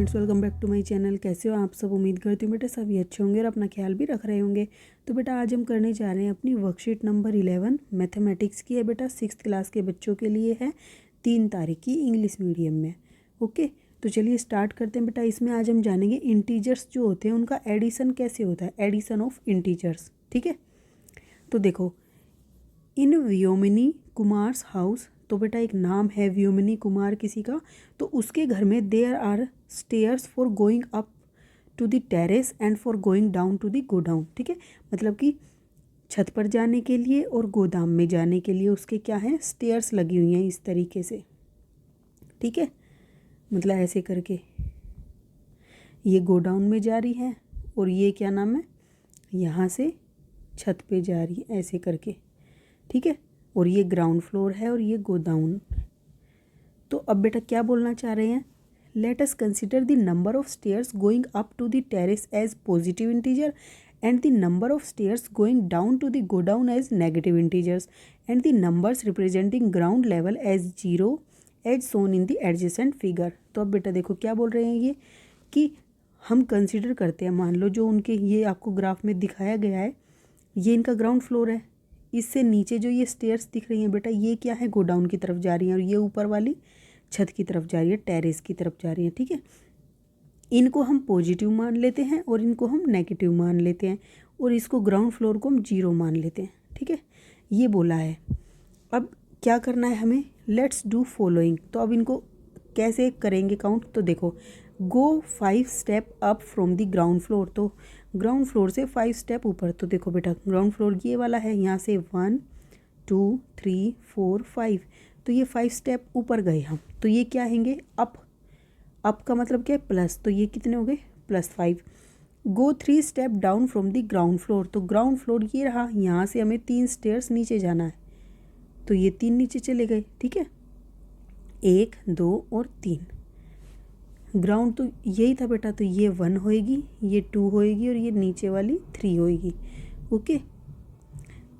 Friends, welcome back to my channel. कैसे हो आप सब? उम्मीद करती हूँ बेटा सभी अच्छे होंगे और अपना ख्याल भी रख रहे होंगे। तो बेटा आज हम करने जा रहे हैं अपनी वर्कशीट नंबर 11 मैथमेटिक्स की है बेटा। 6th क्लास के बच्चों के लिए है, 3 तारीख की, इंग्लिश मीडियम में। ओके, तो चलिए स्टार्ट करते हैं बेटा। इसमें आज हम जानेंगे इंटीजर्स जो होते हैं उनका एडिशन कैसे होता है, एडिशन ऑफ इंटीजर्स। ठीक है, तो देखो, इन व्योमिनी कुमार्स हाउस, तो बेटा एक नाम है व्योमिनी कुमार किसी का, तो उसके घर में there are stairs for going up to the terrace and for going down to the godown. ठीक है, मतलब कि छत पर जाने के लिए और गोदाम में जाने के लिए उसके क्या हैं, स्टेयर्स लगी हुई हैं इस तरीके से। ठीक है, मतलब ऐसे करके ये गोडाउन में जा रही है और ये क्या नाम है, यहाँ से छत पे जा रही है ऐसे करके। ठीक है, और ये ग्राउंड फ्लोर है और ये गोडाउन। तो अब बेटा क्या बोलना चाह रहे हैं, let us consider the number of stairs going up to the terrace as positive integer and the number of stairs going down to the godown as negative integers and the numbers representing ground level as 0 as shown in the adjacent figure. तो अब बेटा देखो क्या बोल रहे हैं ये, कि हम कंसिडर करते हैं, मान लो जो उनके ये आपको ग्राफ में दिखाया गया है, ये इनका ग्राउंड फ्लोर है। इससे नीचे जो ये स्टेयर्स दिख रही हैं बेटा, ये क्या है, गोडाउन की तरफ जा रही हैं, और ये ऊपर वाली छत की तरफ जा रही है, टेरेस की तरफ जा रही है। ठीक है, इनको हम पॉजिटिव मान लेते हैं और इनको हम नेगेटिव मान लेते हैं, और इसको ग्राउंड फ्लोर को हम 0 मान लेते हैं। ठीक है, ये बोला है। अब क्या करना है हमें, लेट्स डू फॉलोइंग। तो अब इनको कैसे करेंगे काउंट, तो देखो, गो 5 step up from the ground floor. तो ग्राउंड फ्लोर से 5 स्टेप ऊपर। तो देखो बेटा, ग्राउंड फ्लोर ये वाला है, यहाँ से 1 2 3 4 5, तो ये 5 स्टेप ऊपर गए हम। तो ये क्या आएंगे, अप का मतलब क्या है, प्लस। तो ये कितने हो गए, +5। गो 3 step down from the ground floor. तो ग्राउंड फ्लोर ये रहा, यहाँ से हमें 3 स्टेयर्स नीचे जाना है, तो ये 3 नीचे चले गए। ठीक है, 1 2 और 3। ग्राउंड तो यही था बेटा, तो ये 1 होएगी, ये 2 होएगी और ये नीचे वाली 3 होएगी। ओके,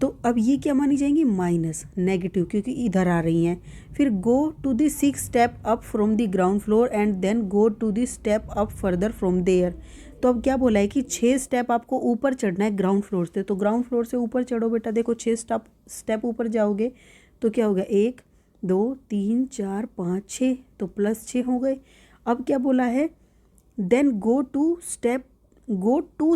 तो अब ये क्या मानी जाएंगी, माइनस, नेगेटिव, क्योंकि इधर आ रही हैं। फिर go to the 6 step up from the ground floor and then go to the step up further from there. तो अब क्या बोला है कि 6 स्टेप आपको ऊपर चढ़ना है ग्राउंड फ्लोर से। तो ग्राउंड फ्लोर से ऊपर चढ़ो बेटा, देखो 6 स्टेप ऊपर जाओगे तो क्या होगा, 1 2 3 4 5 6, तो +6 हो गए। अब क्या बोला है, then go 2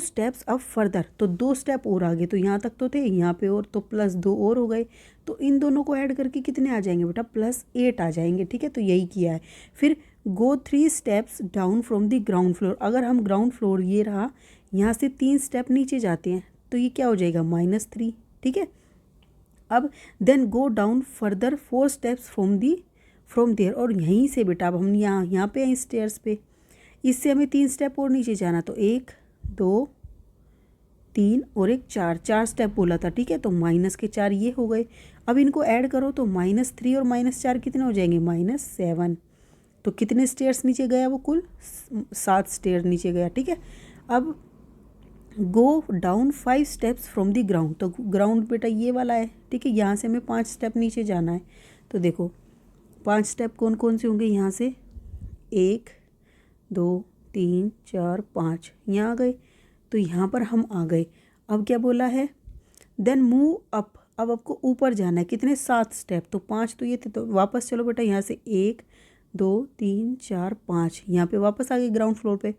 steps up further. तो 2 स्टेप और आगे, तो यहाँ तक तो थे, यहाँ पे और, तो +2 और हो गए। तो इन दोनों को ऐड करके कितने आ जाएंगे बेटा, +8 आ जाएंगे। ठीक है, तो यही किया है। फिर गो 3 steps down from the ground floor. अगर हम ग्राउंड फ्लोर ये रहा, यहाँ से 3 स्टेप नीचे जाते हैं, तो ये क्या हो जाएगा, -3। ठीक है, अब then go down further 4 steps from there. और यहीं से बेटा अब हम यहाँ पे हैं स्टेयर्स पे, इससे हमें 3 स्टेप और नीचे जाना, तो 1 2 3 और 1 4 स्टेप बोला था। ठीक है, तो -4 ये हो गए। अब इनको ऐड करो तो -3 और -4 कितने हो जाएंगे, -7। तो कितने स्टेयर्स नीचे गया वो, कुल 7 स्टेयर नीचे गया। ठीक है, अब go down 5 steps from the ground. तो ग्राउंड बेटा ये वाला है। ठीक है, यहाँ से हमें 5 स्टेप नीचे जाना है। तो देखो 5 स्टेप कौन कौन से होंगे, यहाँ से 1 2 3 4 5 यहाँ आ गए, तो यहाँ पर हम आ गए। अब क्या बोला है, देन मूव अप। अब आपको ऊपर जाना है, कितने, 7 स्टेप। तो 5 तो ये थे, तो वापस चलो बेटा, यहाँ से 1 2 3 4 5, यहाँ पे वापस आ गए ग्राउंड फ्लोर पे,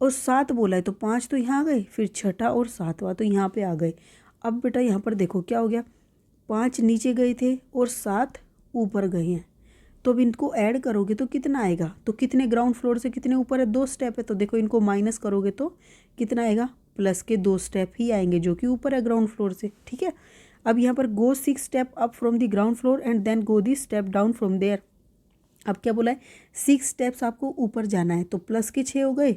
और 7 बोला है, तो 5 तो यहाँ आ गए, फिर छठा और 7वां तो यहाँ पे आ गए। अब बेटा यहाँ पर देखो क्या हो गया, 5 नीचे गए थे और 7 ऊपर गए हैं। तो अब इनको ऐड करोगे तो कितना आएगा, तो कितने ग्राउंड फ्लोर से कितने ऊपर है, 2 स्टेप है। तो देखो इनको माइनस करोगे तो कितना आएगा, प्लस के 2 स्टेप ही आएंगे, जो कि ऊपर है ग्राउंड फ्लोर से। ठीक है, अब यहाँ पर go 6 step up from the ground floor and then go the step down from there. अब क्या बोला है, 6 स्टेप्स आपको ऊपर जाना है, तो +6 हो गए।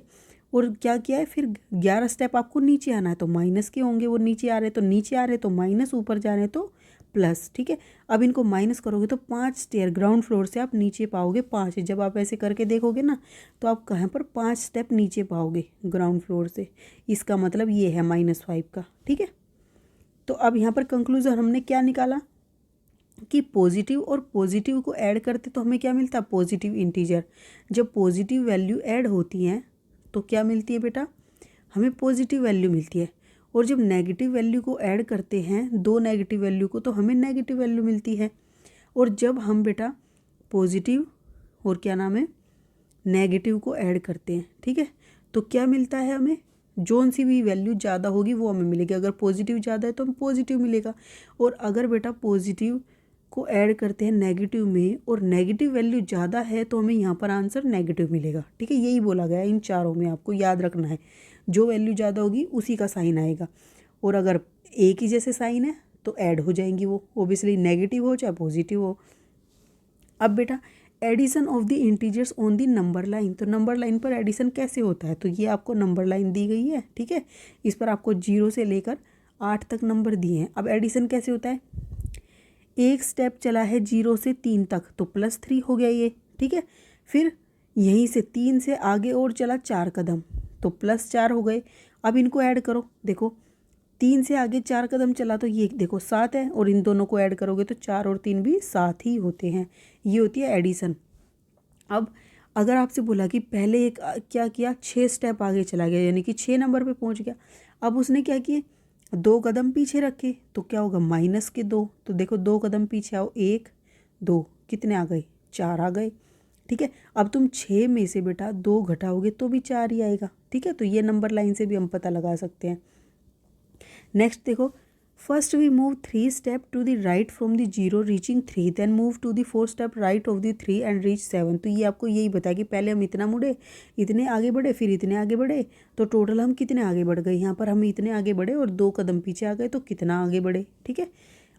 और क्या किया है, फिर 11 स्टेप आपको नीचे आना है, तो माइनस के होंगे, वो नीचे आ रहे तो नीचे आ रहे, तो माइनस, ऊपर जा रहे हैं तो प्लस। ठीक है, अब इनको माइनस करोगे तो 5 स्टेयर ग्राउंड फ्लोर से आप नीचे पाओगे 5। जब आप ऐसे करके देखोगे ना, तो आप कहाँ पर 5 स्टेप नीचे पाओगे ग्राउंड फ्लोर से। इसका मतलब ये है -5 का। ठीक है, तो अब यहाँ पर कंक्लूजन हमने क्या निकाला, कि पॉजिटिव और पॉजिटिव को ऐड करते तो हमें क्या मिलता है, पॉजिटिव इंटीजर। जब पॉजिटिव वैल्यू ऐड होती हैं तो क्या मिलती है बेटा, हमें पॉजिटिव वैल्यू मिलती है। और जब नेगेटिव वैल्यू को ऐड करते हैं, दो नेगेटिव वैल्यू को, तो हमें नेगेटिव वैल्यू मिलती है। और जब हम बेटा पॉजिटिव और क्या नाम है, नेगेटिव को ऐड करते हैं, ठीक है, तो क्या मिलता है हमें, जोन सी भी वैल्यू ज़्यादा होगी वो हमें मिलेगी। अगर पॉजिटिव ज़्यादा है तो हमें पॉजिटिव मिलेगा। और अगर बेटा पॉजिटिव को ऐड करते हैं नेगेटिव में और नेगेटिव वैल्यू ज़्यादा है तो हमें यहाँ पर आंसर नेगेटिव मिलेगा, ठीक है। यही बोला गया है इन चारों में, आपको याद रखना है, जो वैल्यू ज़्यादा होगी उसी का साइन आएगा। और अगर एक ही जैसे साइन है तो ऐड हो जाएंगी वो, ओबियसली नेगेटिव हो चाहे पॉजिटिव हो। अब बेटा addition of the integers on the number line, तो नंबर लाइन पर एडिशन कैसे होता है, तो ये आपको नंबर लाइन दी गई है, ठीक है। इस पर आपको 0 से लेकर 8 तक नंबर दिए हैं। अब एडिशन कैसे होता है, एक स्टेप चला है 0 से 3 तक तो +3 हो गया ये, ठीक है। फिर यहीं से 3 से आगे और चला 4 कदम तो +4 हो गए। अब इनको ऐड करो, देखो 3 से आगे 4 कदम चला तो ये देखो 7 है, और इन दोनों को ऐड करोगे तो 4 और 3 भी 7 ही होते हैं। ये होती है एडिशन। अब अगर आपसे बोला कि पहले एक क्या किया, 6 स्टेप आगे चला गया, यानी कि 6 नंबर पे पहुंच गया। अब उसने क्या किए, 2 कदम पीछे रखे तो क्या होगा, -2। तो देखो 2 कदम पीछे आओ, 1 2 कितने आ गए, 4 आ गए, ठीक है। अब तुम 6 में से बेटा 2 घटाओगे तो भी 4 ही आएगा, ठीक है। तो ये नंबर लाइन से भी हम पता लगा सकते हैं। नेक्स्ट देखो, first we move 3 step to the right from the 0 reaching 3, then move to the 4 step right of the 3 and reach 7। तो ये आपको यही बताया कि पहले हम इतना मुड़े, इतने आगे बढ़े, फिर इतने आगे बढ़े, तो टोटल हम कितने आगे बढ़ गए, यहाँ पर हम इतने आगे बढ़े और 2 कदम पीछे आ गए तो कितना आगे बढ़े, ठीक है।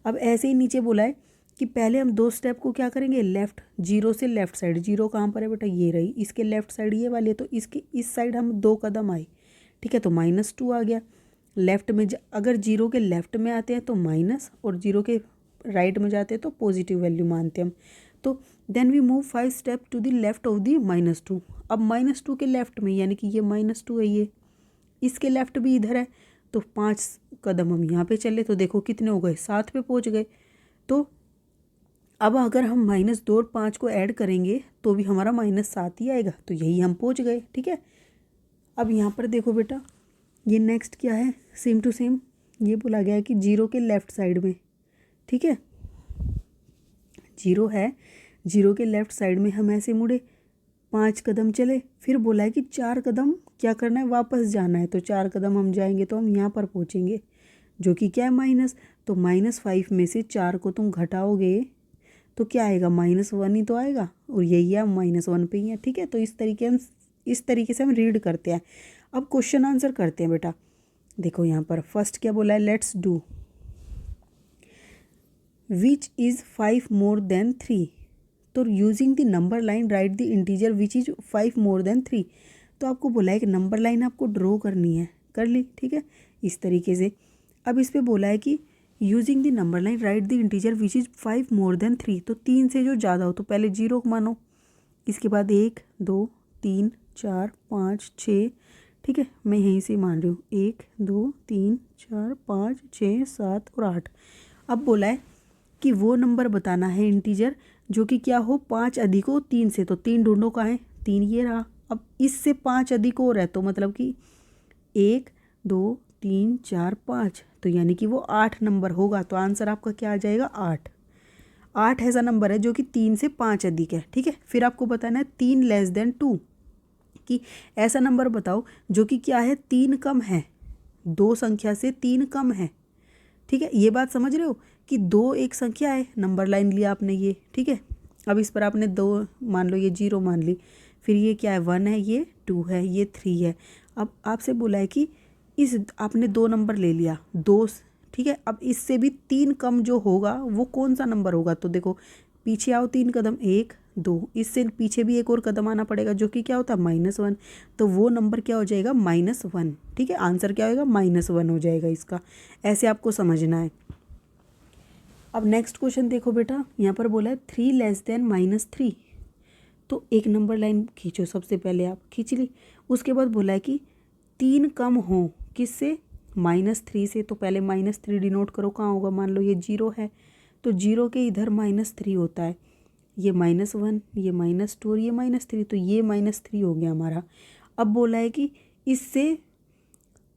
अब ऐसे ही नीचे बोला है कि पहले हम 2 स्टेप को क्या करेंगे, लेफ्ट, 0 से लेफ्ट साइड, 0 कहाँ पर है बेटा, ये रही, इसके लेफ्ट साइड ये वाली है, तो इसके इस साइड हम 2 कदम आए, ठीक है, तो -2 आ गया। लेफ्ट में अगर 0 के लेफ्ट में आते हैं तो माइनस, और 0 के राइट में जाते हैं तो पॉजिटिव वैल्यू मानते हैं हम। तो then we move 5 step to the left of the -2। अब -2 के लेफ्ट में, यानी कि ये -2 है, ये इसके लेफ्ट भी इधर है, तो 5 कदम हम यहाँ पे चले तो देखो कितने हो गए, 7 पे पहुँच गए। तो अब अगर हम -2 और 5 को ऐड करेंगे तो भी हमारा -7 ही आएगा, तो यही हम पहुँच गए, ठीक है। अब यहाँ पर देखो बेटा, ये नेक्स्ट क्या है, सेम टू सेम ये बोला गया है कि 0 के लेफ़्ट साइड में, ठीक है, 0 है, 0 के लेफ़्ट साइड में हम ऐसे मुड़े, 5 कदम चले, फिर बोला है कि 4 कदम क्या करना है, वापस जाना है। तो 4 कदम हम जाएंगे तो हम यहाँ पर पहुँचेंगे, जो कि क्या है माइनस। तो -5 में से 4 को तुम घटाओगे तो क्या आएगा, -1 ही तो आएगा, और यही है -1 पे ही है, ठीक है। तो इस तरीके से हम रीड करते हैं। अब क्वेश्चन आंसर करते हैं बेटा। देखो यहाँ पर फर्स्ट क्या बोला है, let's do which is 5 more than 3। तो using the number line right the integer which is 5 more than 3। तो आपको बोला है कि नंबर लाइन आपको ड्रॉ करनी है, कर ली, ठीक है, इस तरीके से। अब इस पर बोला है कि using the number line right the integer which is 5 more than 3। तो 3 से जो ज़्यादा हो तो पहले 0 मानो, इसके बाद 1 2 3 4 5 6, ठीक है, मैं यहीं से मान रही हूँ, 1 2 3 4 5 6 7 और 8। अब बोला है कि वो नंबर बताना है इंटीजर जो कि क्या हो, 5 अधिक हो 3 से। तो 3 ढूंढो, कहाँ है, 3 ये रहा। अब इससे 5 अधिक और है तो मतलब कि 1 2 3 4 5, तो यानी कि वो 8 नंबर होगा। तो आंसर आपका क्या आ जाएगा, 8। 8 ऐसा नंबर है जो कि 3 से 5 अधिक है, ठीक है। फिर आपको बताना है 3 लेस देन 2, कि ऐसा नंबर बताओ जो कि क्या है, 3 कम है, 2 संख्या से 3 कम है, ठीक है। ये बात समझ रहे हो कि 2 एक संख्या है, नंबर लाइन लिया आपने ये, ठीक है। अब इस पर आपने 2 मान लो, ये 0 मान ली, फिर ये क्या है, 1 है, ये 2 है, ये 3 है। अब आपसे बोला है कि इस आपने 2 नंबर ले लिया, 2, ठीक है। अब इससे भी 3 कम जो होगा वो कौन सा नंबर होगा, तो देखो पीछे आओ 3 कदम, 1 2, इससे पीछे भी एक और कदम आना पड़ेगा जो कि क्या होता है, -1। तो वो नंबर क्या हो जाएगा, -1, ठीक है। आंसर क्या होगा, -1 हो जाएगा इसका। ऐसे आपको समझना है। अब नेक्स्ट क्वेश्चन देखो बेटा, यहाँ पर बोला है 3 लेस देन -3। तो एक नंबर लाइन खींचो, सबसे पहले आप खींच ली। उसके बाद बोला है कि 3 कम हो किससे, -3 से। तो पहले -3 डिनोट करो, कहाँ होगा, मान लो ये 0 है, तो 0 के इधर -3 होता है, ये -1, ये -2 और ये -3, तो ये -3 हो गया हमारा। अब बोला है कि इससे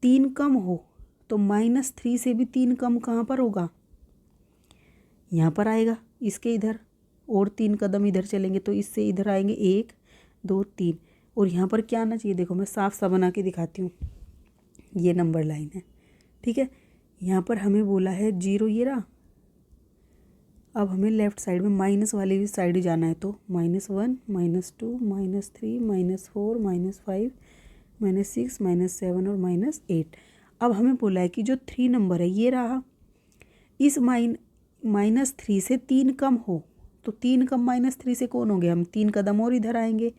3 कम हो, तो -3 से भी 3 कम कहाँ पर होगा, यहाँ पर आएगा, इसके इधर, और 3 कदम इधर चलेंगे तो इससे इधर आएंगे 1 2 3, और यहाँ पर क्या आना चाहिए, देखो मैं साफ सा बना के दिखाती हूँ, ये नंबर लाइन है, ठीक है। यहाँ पर हमें बोला है 0, ये रहा। अब हमें लेफ़्ट साइड में माइनस वाली भी साइड जाना है, तो -1 -2 -3 -4 -5 -6 -7 और -8। अब हमें बोला है कि जो 3 नंबर है ये रहा, इस -3 से 3 कम हो, तो 3 कम -3 से कौन हो गया, हम 3 कदम और इधर आएंगे,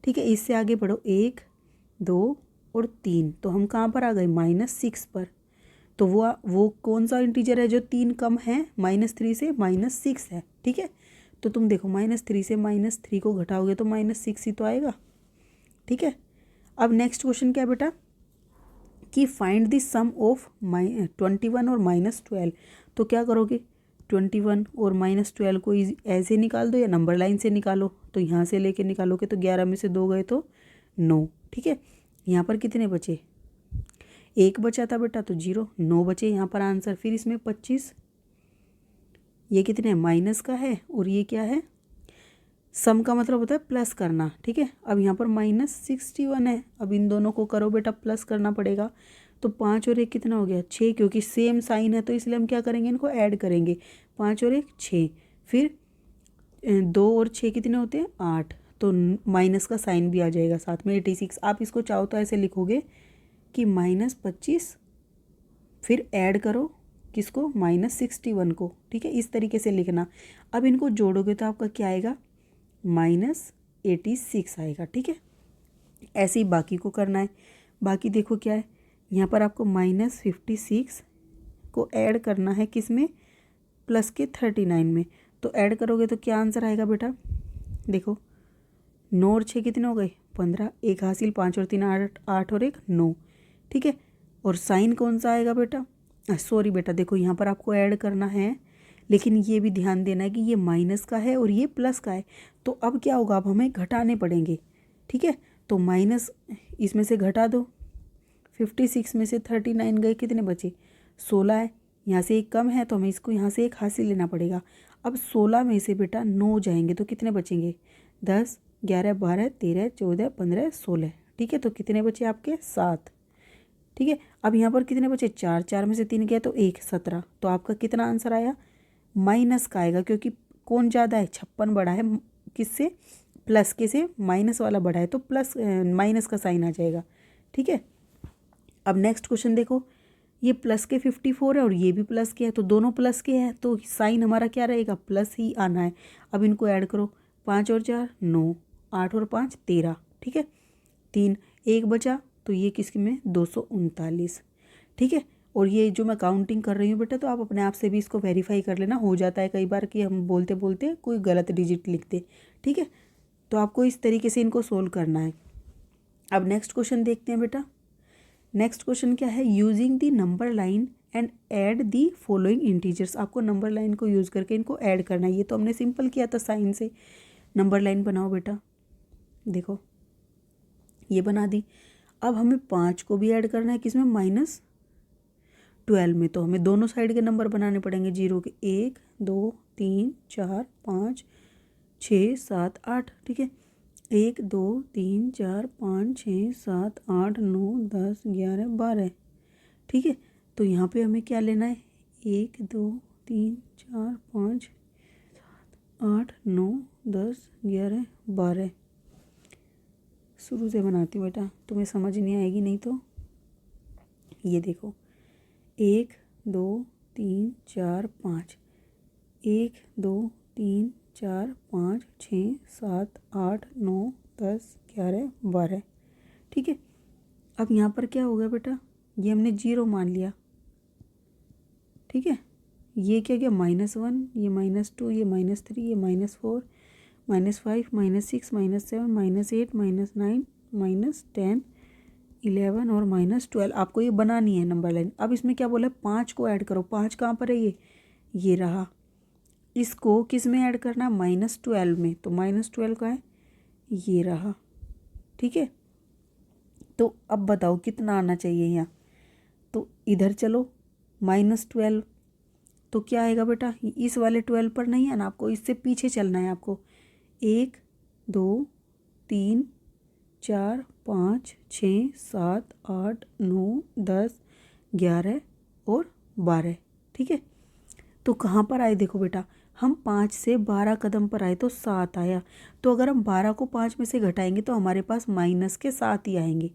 ठीक है। इससे आगे बढ़ो 1 2 और 3, तो हम कहाँ पर आ गए, -6 पर। तो वो कौन सा इंटीजर है जो 3 कम है, -3 से -6 है, ठीक है। तो तुम देखो -3 से -3 को घटाओगे तो -6 ही तो आएगा, ठीक है। अब नेक्स्ट क्वेश्चन क्या है बेटा, कि फाइंड द सम ऑफ 21 और -12। तो क्या करोगे, 21 और -12 को ऐसे निकाल दो या नंबर लाइन से निकालो, तो यहाँ से लेके निकालोगे तो 11 में से 2 गए तो 9, ठीक है। यहाँ पर कितने बचे, 1 बचा था बेटा, तो 0, 9 बचे यहाँ पर आंसर। फिर इसमें 25, ये कितने माइनस का है और ये क्या है, सम का मतलब होता है प्लस करना, ठीक है। अब यहाँ पर -61 है, अब इन दोनों को करो बेटा, प्लस करना पड़ेगा। तो 5 और 1 कितना हो गया, 6, क्योंकि सेम साइन है तो इसलिए हम क्या करेंगे, इनको ऐड करेंगे, 5 और 1 6। फिर 2 और 6 कितने होते हैं, 8, तो माइनस का साइन भी आ जाएगा साथ में, 86। आप इसको चाहो तो ऐसे लिखोगे कि -25, फिर ऐड करो किसको, -61 को, ठीक है, इस तरीके से लिखना। अब इनको जोड़ोगे तो आपका क्या आएगा, -86 आएगा, ठीक है। ऐसे ही बाकी को करना है। बाकी देखो क्या है, यहाँ पर आपको -56 को ऐड करना है किस में, प्लस के 39 में। तो ऐड करोगे तो क्या आंसर आएगा बेटा, देखो 9 और 6 कितने हो गए, 15, 1 हासिल, 5 और 3 8, 8 और 1 9, ठीक है। और साइन कौन सा आएगा बेटा, सॉरी बेटा, देखो यहाँ पर आपको ऐड करना है, लेकिन ये भी ध्यान देना है कि ये माइनस का है और ये प्लस का है। तो अब क्या होगा, अब हमें घटाने पड़ेंगे, ठीक है। तो माइनस इसमें से घटा दो, 56 में से 39 गए, कितने बचे, 16 है, यहाँ से एक कम है तो हमें इसको यहाँ से एक हासिल लेना पड़ेगा। अब 16 में से बेटा 9 जाएंगे तो कितने बचेंगे, 10 11 12 13 14 15 16, ठीक है। तो कितने बचे आपके, 7, ठीक है। अब यहाँ पर कितने बचे, 4, 4 में से 3 गया तो 1, 17। तो आपका कितना आंसर आया, माइनस का आएगा, क्योंकि कौन ज़्यादा है, 56 बड़ा है किससे, प्लस के से, माइनस वाला बड़ा है तो प्लस माइनस का साइन आ जाएगा, ठीक है। अब नेक्स्ट क्वेश्चन देखो, ये प्लस के 54 है और ये भी प्लस के है, तो दोनों प्लस के हैं तो साइन हमारा क्या रहेगा, प्लस ही आना है। अब इनको ऐड करो, 5 और 4 9, 8 और 5 13, ठीक है। 3 1 बचा, तो ये किसकी में 239, ठीक है। और ये जो मैं काउंटिंग कर रही हूँ बेटा, तो आप अपने आप से भी इसको वेरीफाई कर लेना, हो जाता है कई बार कि हम बोलते बोलते कोई गलत डिजिट लिखते, ठीक है। तो आपको इस तरीके से इनको सोल्व करना है। अब नेक्स्ट क्वेश्चन देखते हैं बेटा। नेक्स्ट क्वेश्चन क्या है, using the number line and add the following integers. आपको नंबर लाइन को यूज़ करके इनको ऐड करना है। ये तो हमने सिंपल किया था साइन से। नंबर लाइन बनाओ बेटा, देखो ये बना दी। अब हमें 5 को भी ऐड करना है किसमें, -12 में। तो हमें दोनों साइड के नंबर बनाने पड़ेंगे, 0 के, 1 2 3 4 5 6 7 8, ठीक है। 1 2 3 4 5 6 7 8 9 10 11 12, ठीक है। तो यहाँ पे हमें क्या लेना है, 1 2 3 4 5 7 8 9 10 11 12। शुरू से बनाती हूँ बेटा, तुम्हें समझ नहीं आएगी नहीं तो। ये देखो 1 2 3 4 5, 1 2 3 4 5 6 7 8 9 10 11 12, ठीक है। अब यहाँ पर क्या होगा बेटा, ये हमने 0 मान लिया, ठीक है। ये क्या गया, -1, ये -2, ये -3, ये -4 -5 -6 -7 -8 -9 -10 11 और -12। आपको ये बनानी है नंबर लाइन। अब इसमें क्या बोला है, 5 को ऐड करो। 5 कहाँ पर है, ये रहा। इसको किस में ऐड करना है, -12 में। तो -12 का है, ये रहा, ठीक है। तो अब बताओ कितना आना चाहिए यहाँ। तो इधर चलो, -12, तो क्या आएगा बेटा, इस वाले 12 पर नहीं है ना, आपको इससे पीछे चलना है। आपको 1 2 3 4 5 6 7 8 9 10 11 और 12, ठीक है। तो कहाँ पर आए, देखो बेटा, हम 5 से 12 कदम पर आए तो 7 आया। तो अगर हम 12 को 5 में से घटाएंगे तो हमारे पास माइनस के 7 ही आएंगे,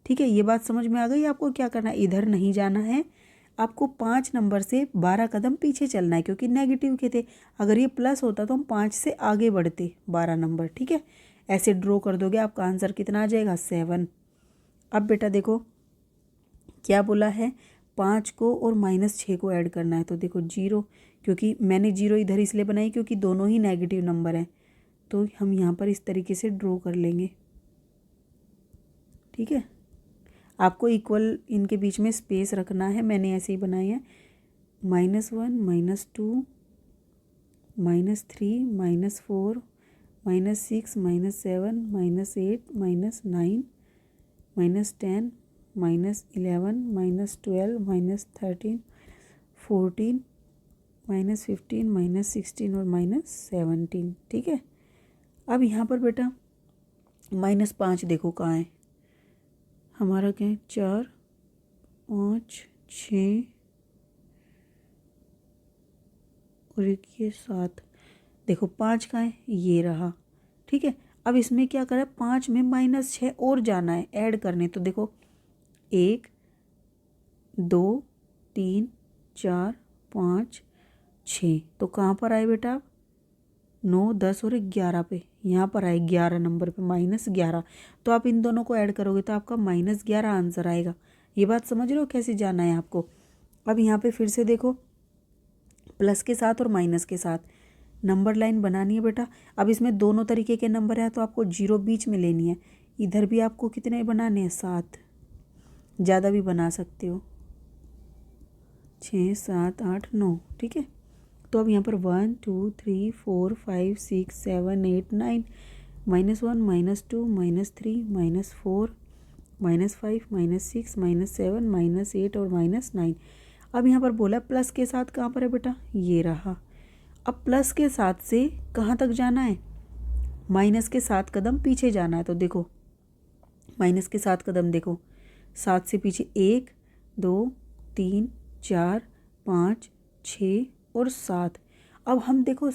ठीक है। ये बात समझ में आ गई। आपको क्या करना है, इधर नहीं जाना है, आपको 5 नंबर से 12 कदम पीछे चलना है, क्योंकि नेगेटिव के थे। अगर ये प्लस होता तो हम 5 से आगे बढ़ते 12 नंबर, ठीक है। ऐसे ड्रॉ कर दोगे, आपका आंसर कितना आ जाएगा, 7। अब बेटा देखो क्या बोला है, 5 को और -6 को ऐड करना है। तो देखो 0, क्योंकि मैंने 0 इधर इसलिए बनाई क्योंकि दोनों ही नेगेटिव नंबर हैं। तो हम यहाँ पर इस तरीके से ड्रॉ कर लेंगे, ठीक है। आपको इक्वल इनके बीच में स्पेस रखना है, मैंने ऐसे ही बनाए हैं। -1 -2 -3 -4 -6 -7 -8 -9 -10 -11 -12 -13 14 -15 -16 और -17, ठीक है। अब यहाँ पर बेटा -5 देखो कहाँ है हमारा, क्या है, 4 5 6 और एक ये 7। देखो 5 कहाँ है, ये रहा, ठीक है। अब इसमें क्या करें, 5 में -6 और जाना है, ऐड करने। तो देखो 1 2 3 4 5 6, तो कहाँ पर आए बेटा आप, 9 10 और 11 पे, यहाँ पर आए 11 नंबर पे -11। तो आप इन दोनों को ऐड करोगे तो आपका -11 आंसर आएगा। ये बात समझ रहे हो कैसे जाना है आपको। अब यहाँ पे फिर से देखो, प्लस के साथ और माइनस के साथ नंबर लाइन बनानी है बेटा। अब इसमें दोनों तरीके के नंबर है, तो आपको 0 बीच में लेनी है। इधर भी आपको कितने बनाने हैं, 7, ज़्यादा भी बना सकते हो, 6 7 8 9, ठीक है। तो अब यहाँ पर 1 2 3 4 5 6 7 8 9, -1 -2 -3 -4 -5 -6 -7 -8 और -9। अब यहाँ पर बोला प्लस के साथ कहाँ पर है बेटा, ये रहा। अब प्लस के साथ से कहाँ तक जाना है, माइनस के 7 कदम पीछे जाना है। तो देखो माइनस के 7 कदम, देखो 7 से पीछे 1 2 3 4 5 6 और 7। अब हम देखो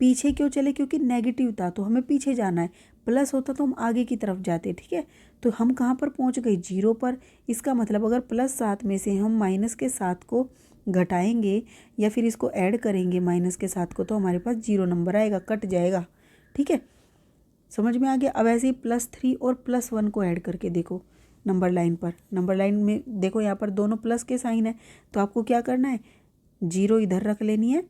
पीछे क्यों चले, क्योंकि नेगेटिव था तो हमें पीछे जाना है। प्लस होता तो हम आगे की तरफ जाते, ठीक है। तो हम कहाँ पर पहुँच गए, 0 पर। इसका मतलब अगर +7 में से हम -7 को घटाएंगे या फिर इसको ऐड करेंगे -7 को, तो हमारे पास 0 नंबर आएगा, कट जाएगा, ठीक है। समझ में आ गया। अब ऐसे ही +3 और +1 को ऐड करके देखो नंबर लाइन पर। नंबर लाइन में देखो यहाँ पर दोनों प्लस के साइन है, तो आपको क्या करना है, 0 इधर रख लेनी है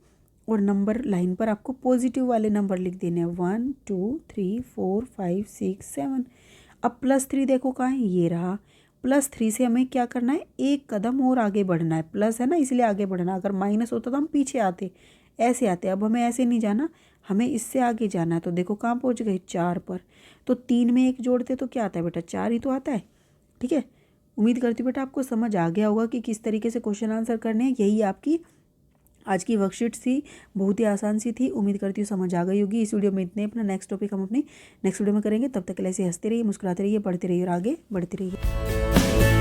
और नंबर लाइन पर आपको पॉजिटिव वाले नंबर लिख देने हैं, 1 2 3 4 5 6 7। अब +3 देखो कहाँ है, ये रहा। +3 से हमें क्या करना है, एक कदम और आगे बढ़ना है। प्लस है ना, इसलिए आगे बढ़ना। अगर माइनस होता तो हम पीछे आते, ऐसे आते। अब हमें ऐसे नहीं जाना, हमें इससे आगे जाना है। तो देखो कहाँ पहुँच गए, 4 पर। तो 3 में 1 जोड़ते तो क्या आता है बेटा, 4 ही तो आता है, ठीक है। उम्मीद करती हूँ बेटा आपको समझ आ गया होगा कि किस तरीके से क्वेश्चन आंसर करने हैं। यही आपकी आज की वर्कशीट थी, बहुत ही आसान सी थी। उम्मीद करती हूँ समझ आ गई होगी। इस वीडियो में इतने। अपना नेक्स्ट टॉपिक हम अपनी नेक्स्ट वीडियो में करेंगे। तब तक के लिए ऐसे हंसते रहिए, मुस्कुराते रहिए, पढ़ते रहिए और आगे बढ़ते रहिए।